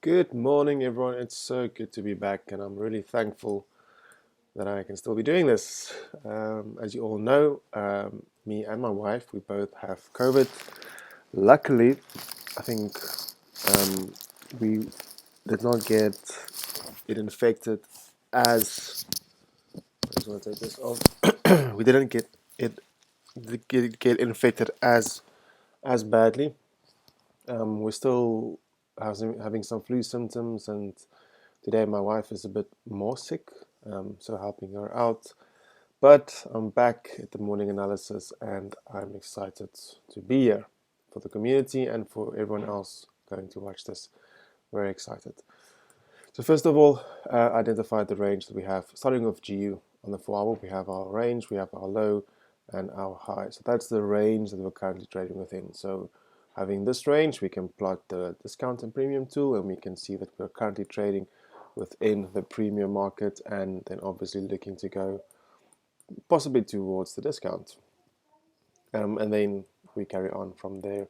Good morning, everyone. It's so good to be back, and I'm really thankful that I can still be doing this. As you all know, me and my wife, we both have COVID. Luckily, I think um, we did not get it infected as. I just want to take this off. We didn't get infected as badly. We're still having some flu symptoms, and today my wife is a bit more sick, so helping her out. But I'm back at the morning analysis and I'm excited to be here for the community and for everyone else going to watch this. Very excited. So first of all, identify the range that we have. Starting with GU on the 4 hour, we have our range, we have our low and our high. So that's the range that we're currently trading within. So having this range, we can plot the discount and premium tool, and we can see that we're currently trading within the premium market, and then obviously looking to go possibly towards the discount. And then we carry on from there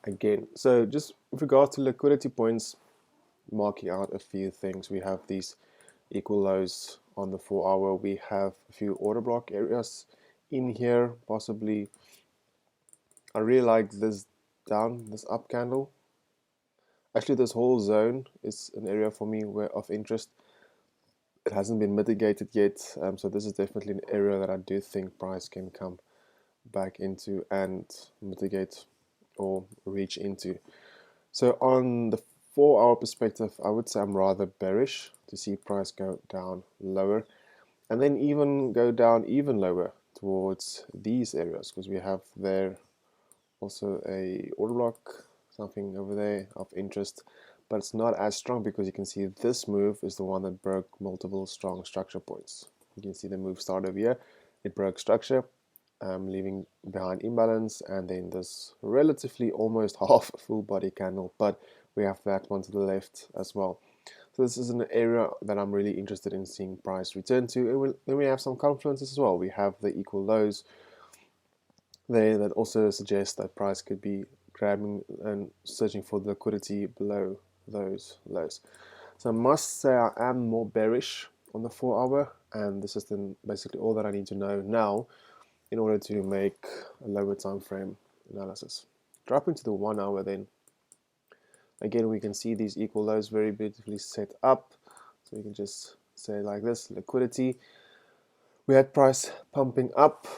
again. So just with regards to liquidity points, marking out a few things. We have these equal lows on the 4 hour. We have a few order block areas in here, possibly. I really like this up candle. Actually, this whole zone is an area for me of interest. It hasn't been mitigated yet, so this is definitely an area that I do think price can come back into and mitigate or reach into. So on the 4 hour perspective, I would say I'm rather bearish to see price go down lower and then even go down even lower towards these areas, because we have there also a order block, something over there of interest, but it's not as strong because you can see this move is the one that broke multiple strong structure points. You can see the move started over here, it broke structure, leaving behind imbalance, and then this relatively almost half full body candle, but we have that one to the left as well. So this is an area that I'm really interested in seeing price return to. And then we have some confluences as well. We have the equal lows there that also suggest that price could be grabbing and searching for the liquidity below those lows. So I must say I am more bearish on the 4 hour, and this is then basically all that I need to know now in order to make a lower time frame analysis. Dropping to the 1 hour then, again we can see these equal lows very beautifully set up. So we can just say like this, liquidity. We had price pumping up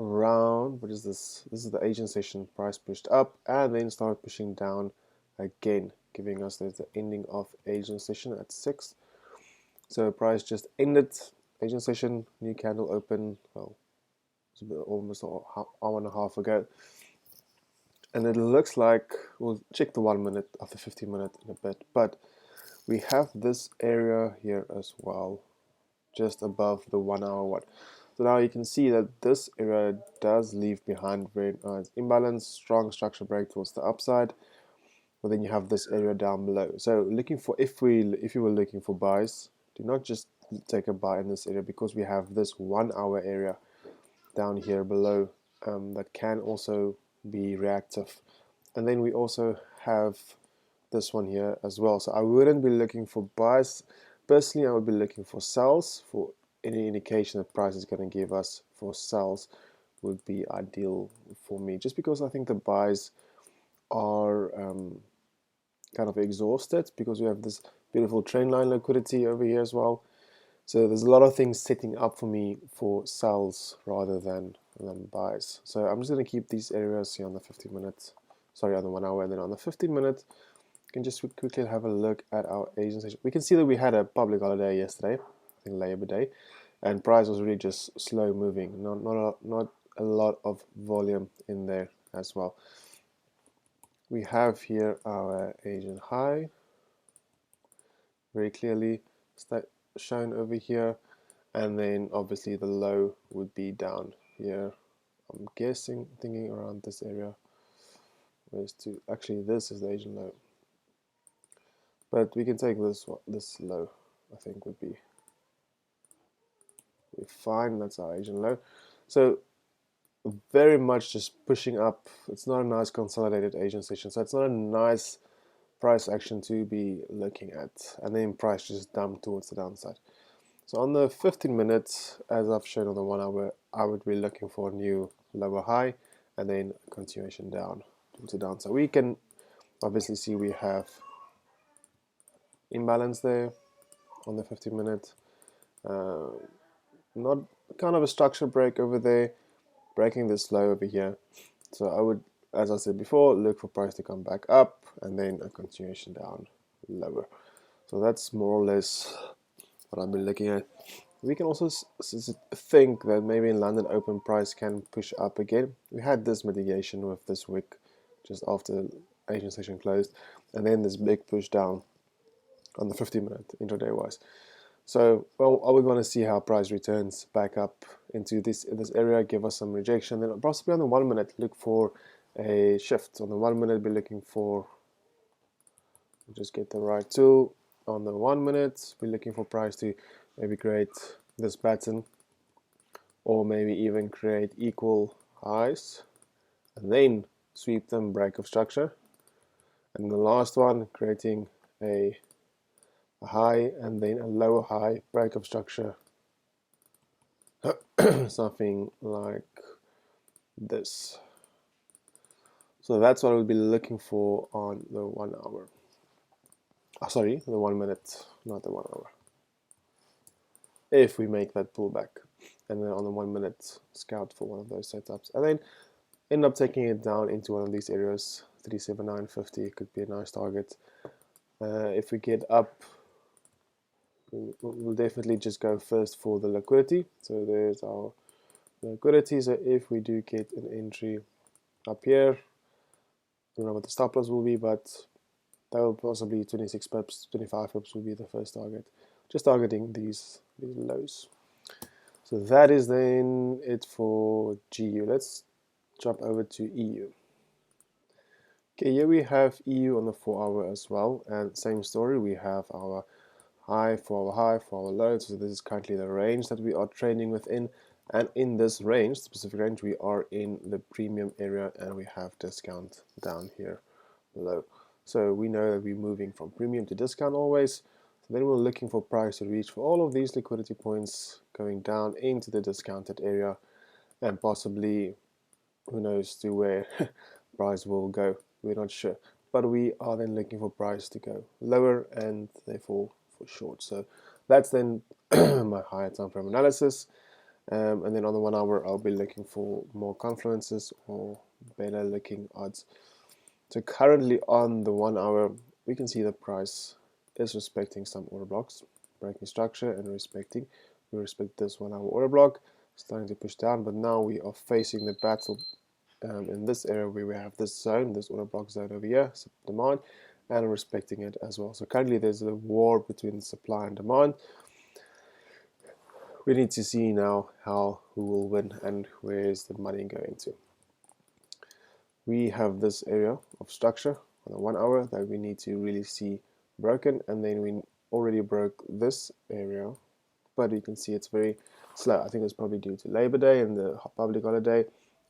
around, what is this? This is the Asian session, price pushed up and then started pushing down again, giving us the ending of Asian session at 6. So price just ended Asian session, new candle open, well, almost an hour and a half ago. And it looks like, we'll check the 1 minute of the 15 minute in a bit, but we have this area here as well, just above the 1 hour one. So now you can see that this area does leave behind very nice imbalance, strong structure break towards the upside, but then you have this area down below. So looking for, if you were looking for buys, do not just take a buy in this area, because we have this 1 hour area down here below that can also be reactive. And then we also have this one here as well. So I wouldn't be looking for buys. Personally, I would be looking for sells. For any indication that price is going to give us for sells would be ideal for me, just because I think the buys are kind of exhausted, because we have this beautiful trend line liquidity over here as well. So there's a lot of things setting up for me for sells rather than buys. So I'm just going to keep these areas here on the 15 minutes, sorry, on the 1 hour, and then on the 15 minute, you can just quickly have a look at our Asian session. We can see that we had a public holiday yesterday, I think Labor Day, and price was really just slow moving, not a lot of volume in there as well. We have here our Asian high, very clearly shown over here, and then obviously the low would be down here. I'm guessing, thinking around this area. Where's to actually this is the Asian low, but we can take this one, this low. I think would be fine. That's our Asian low. So very much just pushing up. It's not a nice consolidated Asian session, so it's not a nice price action to be looking at, and then price just dump towards the downside. So on the 15 minutes, as I've shown on the 1 hour, I would be looking for a new lower high and then continuation down to downside. We can obviously see we have imbalance there on the 15 minute. Not kind of a structure break over there, breaking this low over here. So I would, as I said before, look for price to come back up and then a continuation down lower. So that's more or less what I've been looking at. We can also think that maybe in London open price can push up again. We had this mitigation with this wick just after Asian session closed, and then this big push down on the 50-minute intraday wise. So, well, are we going to see how price returns back up into this area, give us some rejection, then possibly on the 1 minute look for a shift. On the 1 minute, be looking for, just get the right tool. On the 1 minute, we're looking for price to maybe create this pattern, or maybe even create equal highs, and then sweep them, break of structure. And the last one, creating a high and then a lower high, break of structure, something like this. So that's what we'll be looking for on the 1 hour. Sorry, the 1 minute, not the 1 hour. If we make that pullback, and then on the 1 minute, scout for one of those setups, and then end up taking it down into one of these areas. 379.50 could be a nice target. If we get up, we'll definitely just go first for the liquidity. So there's our liquidity. So if we do get an entry up here, I don't know what the stop loss will be, but that will possibly 26 pips, 25 pips will be the first target. Just targeting these lows. So that is then it for GU. Let's jump over to EU. Okay, here we have EU on the 4 hour as well, and same story. We have our high, 4 hour high, 4 hour low. So this is currently the range that we are trading within, and in this range, specific range, we are in the premium area, and we have discount down here low. So we know that we're moving from premium to discount always. So then we're looking for price to reach for all of these liquidity points, going down into the discounted area, and possibly, who knows, to where price will go. We're not sure, but we are then looking for price to go lower and therefore for short. So that's then my higher time frame analysis. And then on the 1 hour, I'll be looking for more confluences or better looking odds. So currently on the 1 hour, we can see the price is respecting some order blocks, breaking structure and respecting. We respect this 1 hour order block, starting to push down, but now we are facing the battle in this area where we have this zone, this order block zone over here, demand, and respecting it as well. So currently there's a war between supply and demand. We need to see now who will win and where is the money going to. We have this area of structure on the 1 hour that we need to really see broken, and then we already broke this area, but you can see it's very slow. I think it's probably due to Labor Day and the public holiday.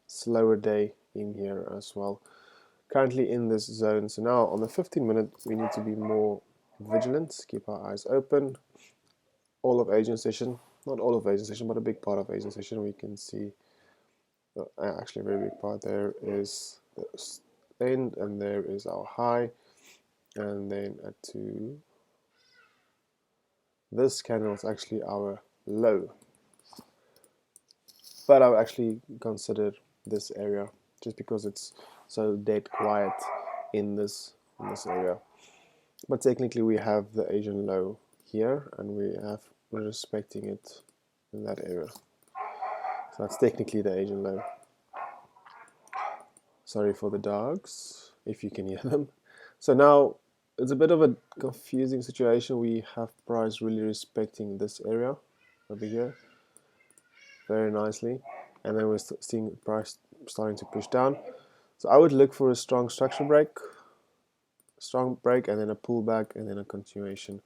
Slower day in here as well. Currently in this zone. So now on the 15-minute, we need to be more vigilant, keep our eyes open. All of Asian session, not all of Asian session, but a big part of Asian session, we can see, actually a very big part, there is the end, and there is our high, and then at 2, this candle is actually our low. But I've actually considered this area just because it's so dead quiet in this area. But technically we have the Asian low here, and we're respecting it in that area. So that's technically the Asian low. Sorry for the dogs, if you can hear them. So now it's a bit of a confusing situation. We have price really respecting this area over here very nicely, and then we're seeing price starting to push down. So I would look for a strong structure break, and then a pullback, and then a continuation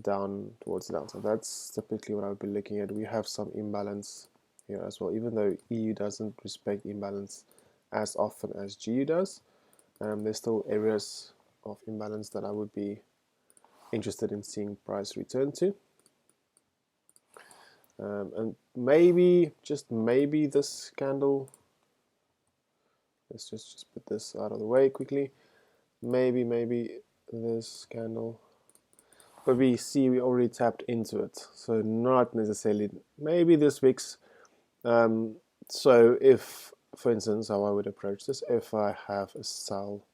down towards the downside. That's typically what I would be looking at. We have some imbalance here as well, even though EU doesn't respect imbalance as often as GU does. There's still areas of imbalance that I would be interested in seeing price return to. And maybe, just maybe, this candle, let's just put this out of the way quickly. Maybe this candle, but we see we already tapped into it, so not necessarily. Maybe this wicks. So if, for instance, how I would approach this, if I have a sell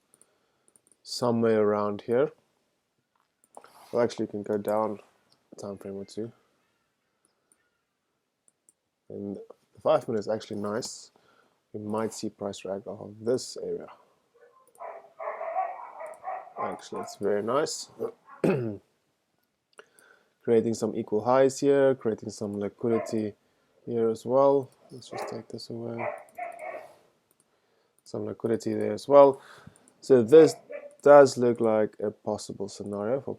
somewhere around here, well, actually you can go down a time frame or two, and the 5 minute is actually nice. You might see price drag off of this area. Actually, it's very nice. Creating some equal highs here, creating some liquidity here as well. Let's just take this away. Some liquidity there as well. So this does look like a possible scenario for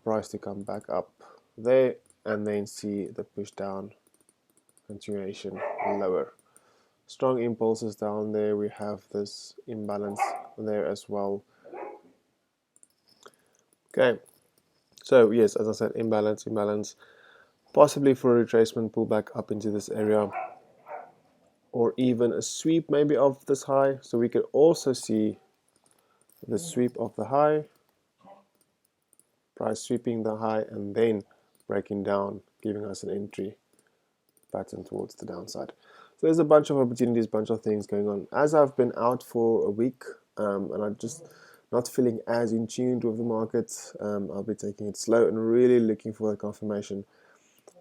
price to come back up there and then see the push down continuation lower. Strong impulses down there. We have this imbalance there as well. Okay, so yes, as I said, imbalance, possibly for a retracement pullback up into this area, or even a sweep maybe of this high. So we could also see the sweep of the high, price sweeping the high and then breaking down, giving us an entry pattern towards the downside. So there's a bunch of opportunities, bunch of things going on. As I've been out for a week and I'm just not feeling as in tune with the market, I'll be taking it slow and really looking for a confirmation.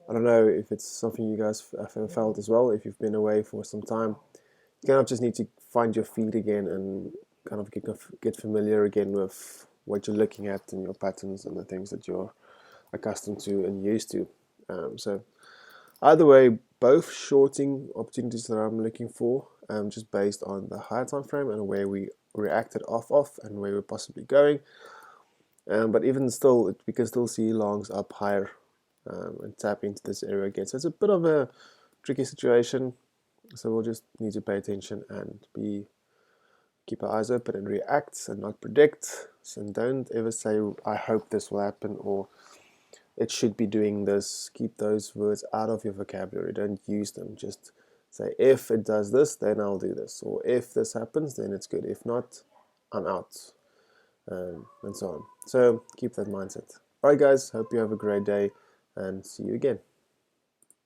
I don't know if it's something you guys have felt as well. If you've been away for some time, you kind of just need to find your feet again and kind of get familiar again with what you're looking at and your patterns and the things that you're accustomed to and used to. So either way, both shorting opportunities that I'm looking for, just based on the higher time frame and where we reacted off of and where we're possibly going. But even still, we can still see longs up higher and tap into this area again. So it's a bit of a tricky situation. So we'll just need to pay attention and keep our eyes open and react and not predict. So don't ever say, I hope this will happen, or it should be doing this. Keep those words out of your vocabulary. Don't use them. Just say, if it does this, then I'll do this. Or if this happens, then it's good. If not, I'm out. And so on. So keep that mindset. All right, guys. Hope you have a great day and see you again.